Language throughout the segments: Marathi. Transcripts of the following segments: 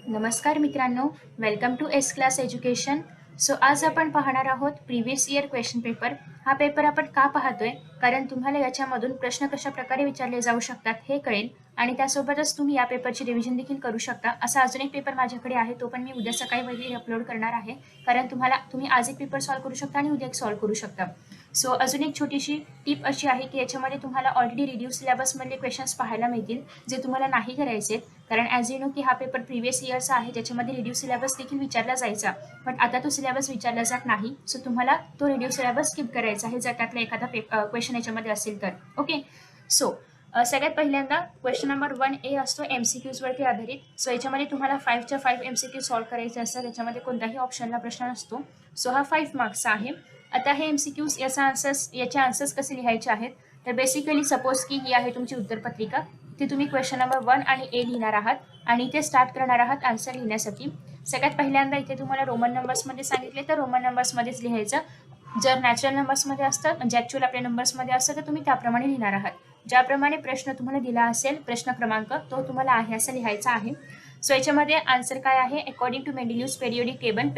नमस्कार मित्रांनो, welcome to S class education. So आज आपण पाहणार आहोत प्रिव्हियस इयर क्वेश्चन पेपर. हा पेपर आपण का पाहतोय? कारण तुम्हाला याच्यामधून प्रश्न कशा प्रकारे विचारले जाऊ शकतात हे कळेल आणि त्यासोबतच तुम्ही या पेपरची रिव्हिजन देखील करू शकता. असा अजून एक पेपर माझ्याकडे आहे, तो पण मी उद्या सकाळी वगैरे अपलोड करणार आहे. कारण तुम्ही आज एक पेपर सॉल्व्ह करू शकता आणि उद्या एक सॉल्व्ह करू शकता. सो अजून एक छोटीशी टिप अशी आहे की याच्यामध्ये तुम्हाला ऑलरेडी रिड्यूस सिलेबसमधले क्वेश्चन्स पाहायला मिळतील, जे तुम्हाला नाही करायचे. कारण ॲज यू नो की हा पेपर प्रिव्हियस इयरचा आहे, त्याच्यामध्ये रिड्यूस सिलेबस देखील विचारला जायचा, पण आता तो सिलेबस विचारला जात नाही. सो तुम्हाला तो रिड्यूस सिलेबस स्किप करायचा आहे जर त्यातला एखादा क्वेश्चन याच्यामध्ये असेल तर. ओके. सो सगळ्यात पहिल्यांदा क्वेश्चन नंबर 1A असतो MCQजवरती आधारित. सो याच्यामध्ये तुम्हाला 5च्या 5 MCQ सॉल्व्ह करायचे असतात. त्याच्यामध्ये कोणत्याही ऑप्शनला प्रश्न नसतो. सो हा 5 मार्क्सचा आहे. आता हे MCQज याचे आन्सर्स कसे लिहायचे आहेत, तर बेसिकली सपोज की ही आहे तुमची उत्तरपत्रिका. ते तुम्ही क्वेश्चन नंबर 1 आणि A लिहिणार आहात आणि इथे स्टार्ट करणार आहात आन्सर लिहिण्यासाठी. सगळ्यात पहिल्यांदा इथे तुम्हाला रोमन नंबर्समध्ये सांगितले तर रोमन नंबर्समध्येच लिहायचं. जर नॅचरल नंबर्समध्ये असतं म्हणजे ॲक्च्युअल आपल्या नंबर्समध्ये असतं तर तुम्ही त्याप्रमाणे लिहिणार आहात. ज्याप्रमाणे प्रश्न तुम्हाला दिला असेल प्रश्न क्रमांक तो तुम्हाला आहे असं लिहायचा आहे. सो याच्यामध्ये आन्सर काय आहे? According to Mendeleev's periodic table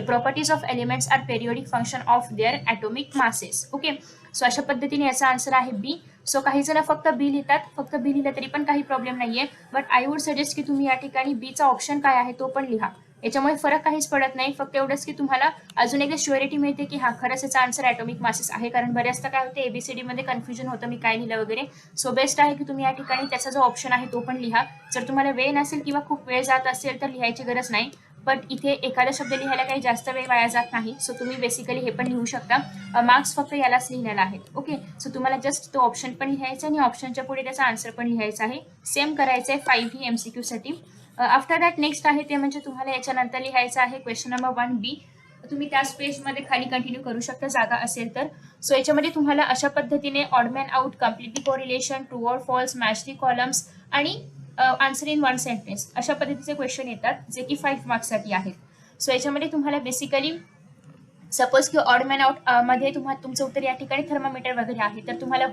properties of elements are periodic function of their atomic masses. Okay. So अशा पद्धतीने याचा आन्सर आहे बी. सो काही जण फक्त बी लिहितात, फक्त बी लिहिलं तरी पण काही प्रॉब्लेम नाहीये, बट आय वुड सजेस्ट की तुम्ही या ठिकाणी बीचा ऑप्शन काय आहे तो पण लिहा. याच्यामुळे फरक काहीच पडत नाही, फक्त एवढंच की तुम्हाला अजून एकदा शुअरिटी मिळते की हा खरंच याचा आन्सर ॲटॉमिक मासेस आहे. कारण बऱ्याचदा काय होते ABCD मध्ये कन्फ्युजन होतं मी काय लिहिलं वगैरे. सो बेस्ट आहे की तुम्ही या ठिकाणी त्याचा जो ऑप्शन आहे तो पण लिहा. जर तुम्हाला वेळ नसेल किंवा खूप वेळ जात असेल तर लिहायची गरज नाही, बट इथे एखादा शब्द लिहायला काही जास्त वेळ वाया जात नाही. सो तुम्ही बेसिकली हे पण लिहू शकता. मार्क्स फक्त यालाच लिहिलेला आहेत. ओके. सो तुम्हाला जस्ट तो ऑप्शन पण लिहायचा आणि ऑप्शनच्या पुढे त्याचा आन्सर पण लिहायचा आहे. सेम करायचं आहे 5 ही MCQ साठी. आफ्टर दॅट नेक्स्ट आहे ते म्हणजे तुम्हाला याच्यानंतर लिहायचं आहे क्वेश्चन नंबर 1B. तुम्ही त्याच पेजमध्ये खाली कंटिन्यू करू शकता जागा असेल तर. सो याच्यामध्ये तुम्हाला अशा पद्धतीने odd man out, completely correlation, true or false, match the columns आणि आन्सर इन 1 सेंटेन्स अशा पद्धतीचे क्वेश्चन येतात जे की 5 मार्क्ससाठी आहेत. सो याच्यामध्ये तुम्हाला बेसिकली सपोज की ऑड मॅन आउट मध्ये तुमचं उत्तर या ठिकाणी थर्मोमीटर वगैरे आहे, तर तुम्हाला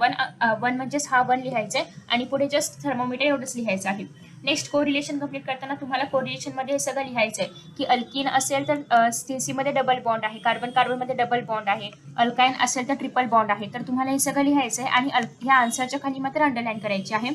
वन म्हणजेच हा 1 लिहायचा आहे आणि पुढे जस्ट थर्मोमीटर एवढंच लिहायचं आहे. नेक्स्ट कोरिलेशन कंप्लीट करताना तुम्हाला कोरिलेशनमध्ये हे सगळं लिहायचं आहे की अल्किन असेल तर CC मध्ये डबल बॉन्ड आहे, कार्बन कार्बनमध्ये डबल बॉन्ड आहे, अल्काइन असेल तर ट्रिपल बॉन्ड आहे. तर तुम्हाला हे सगळं लिहायचं आहे आणि ह्या आन्सरच्या खाली मात्र अंडरलाईन करायची आहे.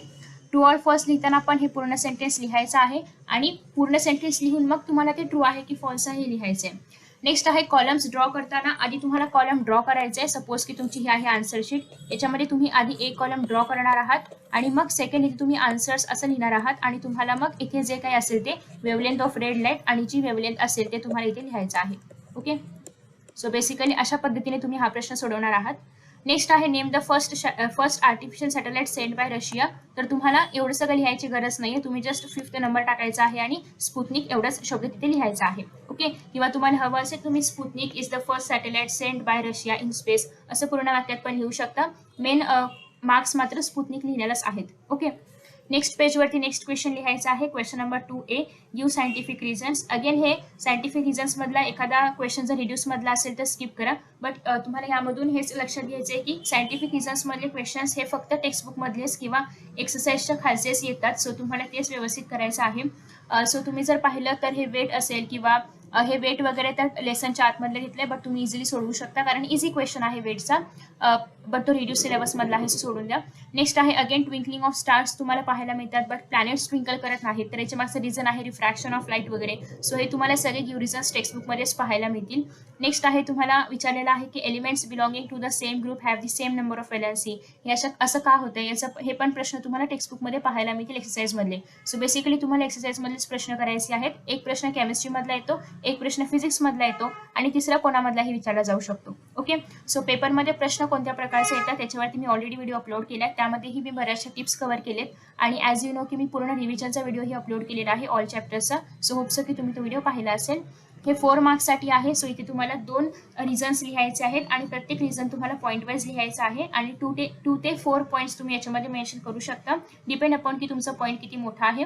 ट्रू ऑर फॉल्स लिहिताना पण हे पूर्ण सेंटेन्स लिहायचं आहे आणि पूर्ण सेंटेन्स लिहून मग तुम्हाला ते ट्रू आहे की फॉल्स आहे हे लिहायचं आहे. नेक्स्ट आहे कॉलम्स ड्रॉ करताना आधी तुम्हाला कॉलम ड्रॉ करायचे आहे. सपोज की तुमची ही आहे आन्सर शीट, याच्यामध्ये तुम्ही आधी एक कॉलम ड्रॉ करणार आहात आणि मग सेकंड इथे तुम्ही आन्सर्स असं लिहिणार आहात आणि तुम्हाला मग इथे जे काही असेल ते वेवलेंथ ऑफ रेड लाईट आणि जी वेवलेंथ असेल ते तुम्हाला इथे लिहायचं आहे. ओके. सो बेसिकली अशा पद्धतीने तुम्ही हा प्रश्न सोडवणार आहात. नेक्स्ट आहे name the first artificial satellite send bye Russia. तर तुम्हाला एवढं सगळं लिहायची गरज नाहीये, तुम्ही जस्ट 5th नंबर टाकायचा आहे आणि स्पुतनिक एवढाच शब्द तिथे लिहायचा आहे. ओके. किंवा तुम्हाला हवं असेल तुम्ही Sputnik is the first satellite send bye Russia in space असं पूर्ण वाक्यात पण लिहू शकता. मेन मार्क्स मात्र स्पुतनिक लिहिलेलाच आहेत. ओके. नेक्स्ट पेजवरती नेक्स्ट क्वेश्चन लिहायचा आहे question number 2A. Give scientific reasons. Again हे सायंटिफिक रिझन्स मधला एखादा क्वेश्चन जर रिड्यूस मधला असेल तर स्किप करा, बट तुम्हाला यामधून हेच लक्षात घ्यायचं आहे की सायंटिफिक रिझन्स मधले क्वेश्चन्स हे फक्त टेक्स्टबुक मधलेच किंवा एक्सरसाइजच्या खालचेच येतात. सो तुम्हाला तेच व्यवस्थित करायचं आहे. सो तुम्ही जर पाहिलं तर हे वेट असेल किंवा हे वेट वगैरे तर लेसनच्या आतमधले घेतले, बट तुम्ही इझिली सोडवू शकता कारण इझी क्वेश्चन आहे वेटचा, बट तो रिड्यूस सिलेबस मधला आहे, सोडून द्या. नेक्स्ट आहे अगेन ट्विंकलिंग ऑफ स्टार्स तुम्हाला पाहायला मिळतात, बट प्लॅनेट्स ट्विंकल करत नाहीत, तर याच्या मागचं रिझन आहे रिफ्रॅक्शन ऑफ लाईट वगैरे. सो हे तुम्हाला सगळे गिव्ह रिझन्स टेक्स्टबुकमध्येच पाहायला मिळतील. नेक्स्ट आहे तुम्हाला विचारलेलं आहे की elements belonging to the same group have the same number of valency. हे असं का होतं याचं हे पण प्रश्न तुम्हाला टेक्स्टबुकमध्ये पाहायला मिळतील एक्सरसाइज मधले. सो बेसिकली तुम्हाला एक्सरसाइज मधलेच प्रश्न करायचे आहेत. एक प्रश्न केमिस्ट्री मधला येतो, एक प्रश्न फिजिक्स मधला येतो आणि तिसरा कोणामधलाही विचारला जाऊ शकतो. ओके. सो पेपरमध्ये प्रश्न कोणत्या प्रकारचे येतात त्याच्यावरती मी ऑलरेडी व्हिडिओ अपलोड केला आहे, त्यामध्येही मी बऱ्याचशा टिप्स कव्हर केलेत आणि ॲज यू नो की मी पूर्ण रिव्हिजनचा व्हिडिओही अपलोड केलेला आहे ऑल चॅप्टर्सचा. सो होप्स की तुम्ही तो व्हिडिओ पाहिला असेल. हे 4 मार्क्ससाठी आहे. सो इथे तुम्हाला 2 रिझन्स लिहायचे आहेत आणि प्रत्येक रिझन तुम्हाला पॉईंट वाईज लिहायचं आहे आणि 2 ते 4 पॉईंट्स तुम्ही याच्यामध्ये मेन्शन करू शकता, डिपेंड अपॉन की तुमचा पॉईंट किती मोठा आहे.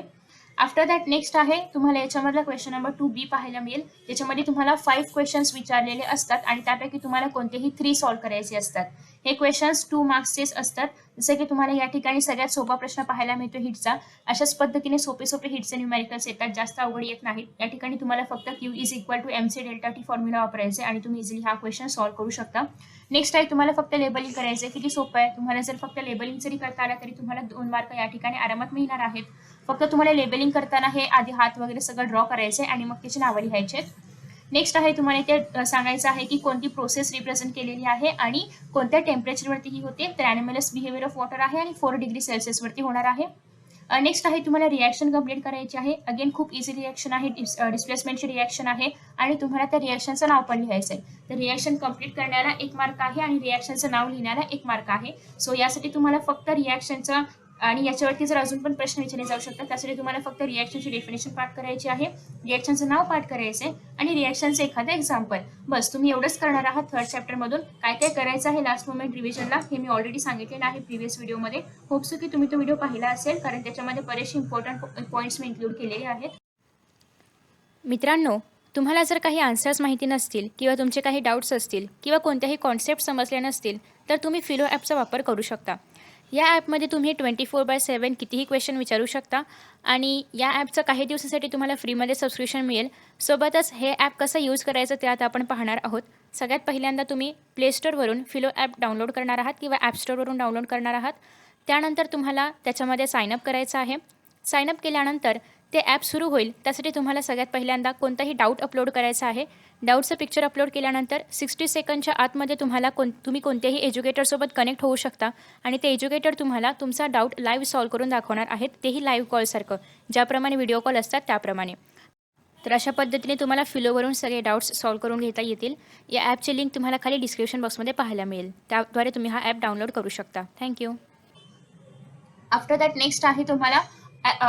आफ्टर दॅट नेक्स्ट आहे तुम्हाला याच्यामधला क्वेश्चन नंबर 2B पाहायला मिळेल, ज्याच्यामध्ये तुम्हाला 5 क्वेश्चन्स विचारलेले असतात आणि त्यापैकी तुम्हाला कोणतेही 3 सॉल्व्ह करायचे असतात. हे क्वेश्चन्स 2 मार्क्सचेच असतात. जसं की तुम्हाला या ठिकाणी सगळ्यात सोपा प्रश्न पाहायला मिळतो हिटचा. अशाच पद्धतीने सोपे सोपे हिटचे न्यूमेरिकल्स येतात, जास्त अवघड येत नाहीत. या ठिकाणी तुम्हाला फक्त Q = MC ΔT फॉर्म्युला वापरायचे आणि तुम्ही इझिली हा क्वेश्चन सॉल्व्ह करू शकता. नेक्स्ट आहे तुम्हाला फक्त लेबलिंग करायचं आहे. किती सोपं आहे. तुम्हाला जर फक्त लेबलिंग जरी करता आला तरी तुम्हाला 2 मार्क या ठिकाणी आरामात मिळणार आहेत. फक्त तुम्हाला लेबलिंग करताना हे आधी हात वगैरे सगळं ड्रॉ करायचे आणि मग त्याची नावं लिहायचे. नेक्स्ट आहे तुम्हाला इथे सांगायचं आहे की कोणती प्रोसेस रिप्रेझेंट केलेली आहे आणि कोणत्या टेम्परेचरवरती ही होते. तर ॲनिमलस बिहेवियर ऑफ वॉटर आहे आणि 4 डिग्री सेल्सिअसवरती होणार आहे. नेक्स्ट आहे तुम्हाला रिॲक्शन कंप्लीट करायची आहे. अगेन खूप इझी रिॲक्शन आहे, डिस्प्लेसमेंटची रिॲक्शन आहे आणि तुम्हाला त्या रिॲक्शनचं नाव पण लिहायचं आहे. तर रिॲक्शन कंप्लीट करण्याला 1 मार्क आहे आणि रिॲक्शनचं नाव लिहिण्याला 1 मार्क आहे. सो यासाठी तुम्हाला फक्त रिॲक्शनचा आणि याच्यावरती जर अजून पण प्रश्न विचारले जाऊ शकतात, त्यासाठी तुम्हाला फक्त रिॲक्शनची डेफिनेशन पाठ करायची आहे, रिॲक्शनचं नाव पाठ करायचं आहे आणि रिॲक्शनचं एखादं एक्झाम्पल. बस तुम्ही एवढंच करणार आहात थर्ड चॅप्टरमधून. काय काय करायचं आहे लास्ट मोमेंट रिव्हिजनला हे मी ऑलरेडी सांगितलेलं आहे प्रिव्हियस व्हिडिओमध्ये. होप सो की तुम्ही तो व्हिडिओ पाहिला असेल, कारण त्याच्यामध्ये बरेचसे इम्पॉर्टंट पॉईंट्स मी इन्क्लूड केलेले आहेत. मित्रांनो, तुम्हाला जर काही आन्सर्स माहिती नसतील किंवा तुमचे काही डाऊट्स असतील किंवा कोणत्याही कॉन्सेप्ट समजले नसतील तर तुम्ही फिलो ॲपचा वापर करू शकता. या ॲपमध्ये तुम्ही 24/7 कितीही क्वेश्चन विचारू शकता आणि या ॲपचं काही दिवसासाठी तुम्हाला फ्रीमध्ये सबस्क्रिप्शन मिळेल. सोबतच हे ॲप कसं यूज करायचं ते आता आपण पाहणार आहोत. सगळ्यात पहिल्यांदा तुम्ही प्ले स्टोअरवरून फिलो ॲप डाउनलोड करणार आहात किंवा ॲप स्टोअरवरून डाउनलोड करणार आहात. त्यानंतर तुम्हाला त्याच्यामध्ये साइनअप करायचं आहे. साइनअप केल्यानंतर ते ॲप सुरू होईल. त्यासाठी तुम्हाला सगळ्यात पहिल्यांदा कोणताही डाऊट अपलोड करायचा आहे. डाऊटचं पिक्चर अपलोड केल्यानंतर 60 सेकंडच्या आतमध्ये तुम्ही कोणत्याही एज्युकेटरसोबत कनेक्ट होऊ शकता आणि ते एज्युकेटर तुम्हाला तुमचा डाऊट लाईव्ह सॉल्व्ह करून दाखवणार आहेत, तेही लाईव्ह कॉलसारखं, ज्याप्रमाणे व्हिडिओ कॉल असतात त्याप्रमाणे. तर अशा पद्धतीने तुम्हाला फिलोवरून सगळे डाऊट्स सॉल्व्ह करून घेता येतील. या ॲपची लिंक तुम्हाला खाली डिस्क्रिप्शन बॉक्समध्ये पाहायला मिळेल. त्याद्वारे तुम्ही हा ॲप डाउनलोड करू शकता. थँक्यू. आफ्टर दॅट नेक्स्ट आहे तुम्हाला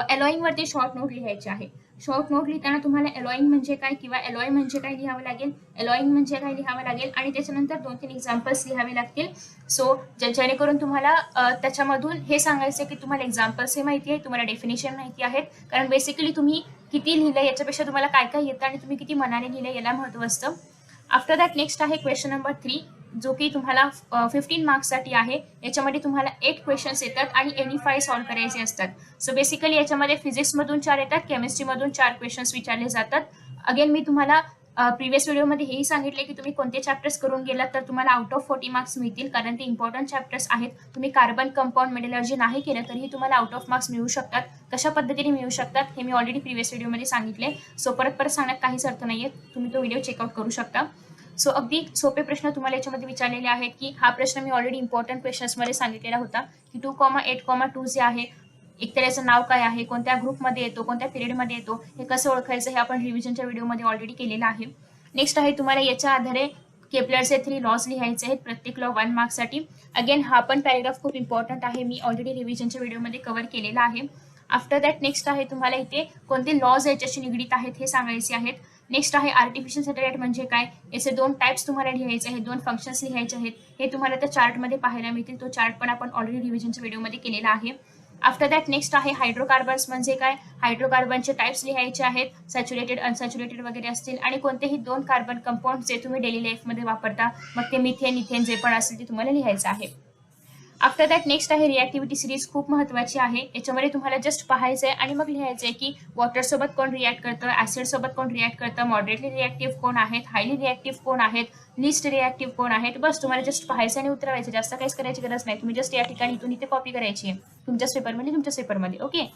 एलॉईंगवरती शॉर्ट नोट लिहायची आहे. शॉर्ट नोट लिहिताना तुम्हाला एलॉईंग म्हणजे काय किंवा एलॉय म्हणजे काय लिहावं लागेल, एलॉईंग म्हणजे काय लिहावं लागेल आणि त्याच्यानंतर 2-3 एक्झाम्पल्स लिहावे लागतील. सो जेणेकरून तुम्हाला त्याच्यामधून हे सांगायचं की तुम्हाला एक्झाम्पल्स हे माहिती आहे, तुम्हाला डेफिनेशन माहिती आहेत. कारण बेसिकली तुम्ही किती लिहिलं याच्यापेक्षा तुम्हाला काय काय येतं आणि तुम्ही किती मनाने लिहिलं याला महत्त्व असतं. आफ्टर दॅट नेक्स्ट आहे क्वेश्चन नंबर 3, जो की तुम्हाला 15 मार्क्ससाठी आहे. याच्यामध्ये तुम्हाला 8 क्वेश्चन्स येतात आणि एनी 5 सॉल्व्ह करायचे असतात. सो बेसिकली याच्यामध्ये फिजिक्समधून 4 येतात, केमिस्ट्रीमधून 4 क्वेश्चन्स विचारले जातात. अगेन मी तुम्हाला प्रिव्हियस व्हिडिओमध्ये हेही सांगितले की तुम्ही कोणते चॅप्टर्स करून गेलात तर तुम्हाला आउट ऑफ 40 मार्क्स मिळतील, कारण ते इम्पॉर्टंट चॅप्टर्स आहेत. तुम्ही कार्बन कंपाऊंड मेटलर्जी नाही केलं तरीही तुम्हाला आउट ऑफ मार्क्स मिळू शकतात. कशा पद्धतीने मिळू शकतात हे मी ऑलरेडी प्रिव्हियस व्हिडिओमध्ये सांगितले. सो परत सांगण्यात काहीच अर्थ नाही आहे, तुम्ही तो व्हिडिओ चेकआउट करू शकता. सो अगदी सोपे प्रश्न तुम्हाला याच्यामध्ये विचारलेले आहेत की हा प्रश्न मी ऑलरेडी इम्पॉर्टंट क्वेश्चन्समध्ये सांगितलेला होता की 2,8,2 जे आहे एक तर याचं नाव काय आहे, कोणत्या ग्रुपमध्ये येतो, कोणत्या पिरियडमध्ये येतो, हे कसं ओळखायचं हे आपण रिव्हिजनच्या व्हिडिओमध्ये ऑलरेडी केलेलं आहे. नेक्स्ट आहे तुम्हाला याच्या आधारे केपलरचे 3 लॉज लिहायचे आहेत, प्रत्येक लॉ 1 मार्क्ससाठी. अगेन हा पण पॅरेग्राफ खूप इम्पॉर्टंट आहे, मी ऑलरेडी रिव्हिजनच्या व्हिडिओमध्ये कव्हर केलेला आहे. आफ्टर दॅट नेक्स्ट आहे तुम्हाला इथे कोणते लॉज याच्याशी निगडीत आहेत हे सांगायचे आहेत. नेक्स्ट आहे आर्टिफिशियल सॅटेलाइट म्हणजे काय, याचे 2 टाइप्स तुम्हाला लिहायचे आहेत, 2 फंक्शन्स लिहायचे आहेत. हे तुम्हाला त्या चार्टमध्ये पाहायला मिळतील. तो चार्ट पण आपण ऑलरेडी रिव्हिजनच्या व्हिडिओमध्ये केलेला आहे. आफ्टर दॅट नेक्स्ट आहे हायड्रोकार्बन्स म्हणजे काय, हायड्रोकार्बनचे टाइप्स लिहायचे आहेत, सॅच्युरेटेड, अनसॅच्युरेटेड वगैरे असतील आणि कोणतेही 2 कार्बन कंपाऊंड जे तुम्ही डेली लाईफमध्ये वापरता, मग ते मिथेन, इथेन जे पण असेल ते तुम्हाला लिहायचं आहे. आफ्टर दॅट नेक्स्ट आहे रिॲक्टिव्हिटी सिरीज, खूप महत्त्वाची आहे. याच्यामध्ये तुम्हाला जस्ट पाहायचं आहे आणि मग लिहायचं आहे की वॉटरसोबत कोण रिॲक्ट करतं, ॲसिडसोबत कोण रिॲक्ट करतं, मॉडरेटली रिॲक्टिव्ह कोण आहेत, हायली रिॲक्टिव्ह कोण आहेत, लिस्ट रिॲक्टिव्ह कोण आहेत. बस तुम्हाला जस्ट पाहायचं आणि उतरवायचं, जास्त काहीच करायची गरज नाही. तुम्ही जस्ट या ठिकाणी इथून इथे कॉपी करायची आहे तुमच्याच पेपरमध्ये. ओके.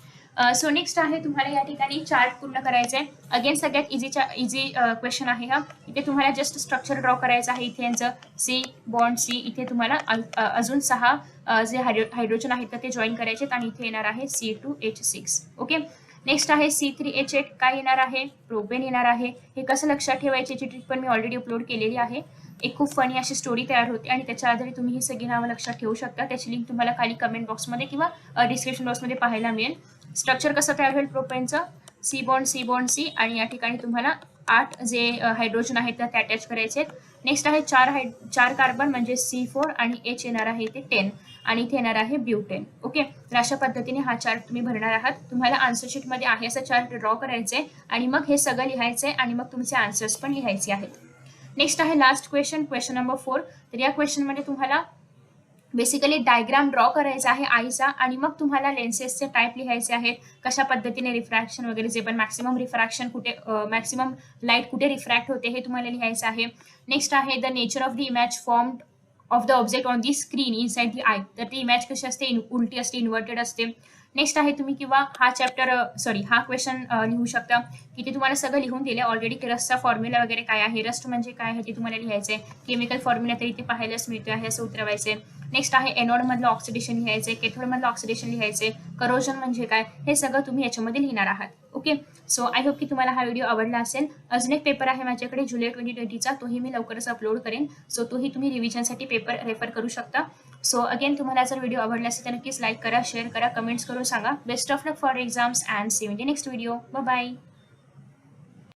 सो नेक्स्ट आहे तुम्हाला या ठिकाणी चार्ट पूर्ण करायचं आहे. अगेन सगळ्यात इझी क्वेश्चन आहे हा. इथे तुम्हाला जस्ट स्ट्रक्चर ड्रॉ करायचं आहे. इथे यांचं सी बॉन्ड सी, इथे तुम्हाला अजून 6 जे हायड्रोजन आहेत ते जॉईन करायचे आणि इथे येणार आहे C2H6. ओके. नेक्स्ट आहे C3H8, काय येणार आहे, प्रोपेन येणार आहे. हे कसं लक्षात ठेवायचे याची ट्रिक पण मी ऑलरेडी अपलोड केलेली आहे. एक खूप फनी अशी स्टोरी तयार होते आणि त्याच्या आधारे तुम्ही ही सगळी नावं लक्षात ठेवू शकता. त्याची लिंक तुम्हाला खाली कमेंट बॉक्समध्ये किंवा डिस्क्रिप्शन बॉक्समध्ये पाहायला मिळेल. स्ट्रक्चर कसं तयार होईल प्रोपेनचं, सी बॉन्ड सी आणि या ठिकाणी तुम्हाला 8 जे हायड्रोजन आहेत ते अटॅच करायचे आहेत. नेक्स्ट आहे 4 कार्बन म्हणजे C4 आणि H येणार आहे इथे 10 आणि इथे येणार आहे ब्युटेन. ओके, तर अशा पद्धतीने हा चार्ट तुम्ही भरणार आहात. तुम्हाला आन्सर शीटमध्ये आहे असं चार्ट ड्रॉ करायचे आणि मग हे सगळं लिहायचंय आणि मग तुमचे आन्सर्स पण लिहायचे आहेत. नेक्स्ट आहे लास्ट क्वेश्चन नंबर 4. तर या क्वेश्चनमध्ये तुम्हाला बेसिकली डायग्राम ड्रॉ करायचा आहे आईचा आणि मग तुम्हाला लेन्सेसचे टाईप लिहायचे आहेत, कशा पद्धतीने रिफ्रॅक्शन वगैरे जे पण मॅक्सिमम रिफ्रॅक्शन कुठे मॅक्सिमम लाईट कुठे रिफ्रॅक्ट होते हे तुम्हाला लिहायचं आहे. नेक्स्ट आहे the nature of the image formed of the object on the screen inside the I. तर ती इमेज कशी असते, उलटी असते, इन्व्हर्टेड असते. नेक्स्ट आहे तुम्ही किंवा हा क्वेश्चन लिहू शकता की ते तुम्हाला सगळं लिहून दिले ऑलरेडी की रस्टचा फॉर्म्युला वगैरे काय आहे, रस्ट म्हणजे काय आहे ते तुम्हाला लिहायचे, केमिकल फॉर्म्युला तरी ते पाहायलाच मिळतो आहे असं उतरवायचे. नेक्स्ट आहे एनोडमधलं ऑक्सिडेशन लिहायचे, कॅथोडमधलं ऑक्सिडेशन लिहायचे, करोजन म्हणजे काय हे सगळं तुम्ही याच्यामध्ये लिहिणार आहात. ओके, सो आय होप की तुम्हाला हा व्हिडिओ आवडला असेल. अजून एक पेपर आहे माझ्याकडे जुलै 2020चा, तोही मी लवकरच अपलोड करेन. सो तोही तुम्ही रिव्हिजनसाठी पेपर रेफर करू शकता. सो अगेन तुम्हाला जर व्हिडिओ आवडला असेल तर नक्कीच लाईक करा, शेअर करा, कमेंट्स करून सांगा. Best of luck for exams and see you in the next video. Bye bye.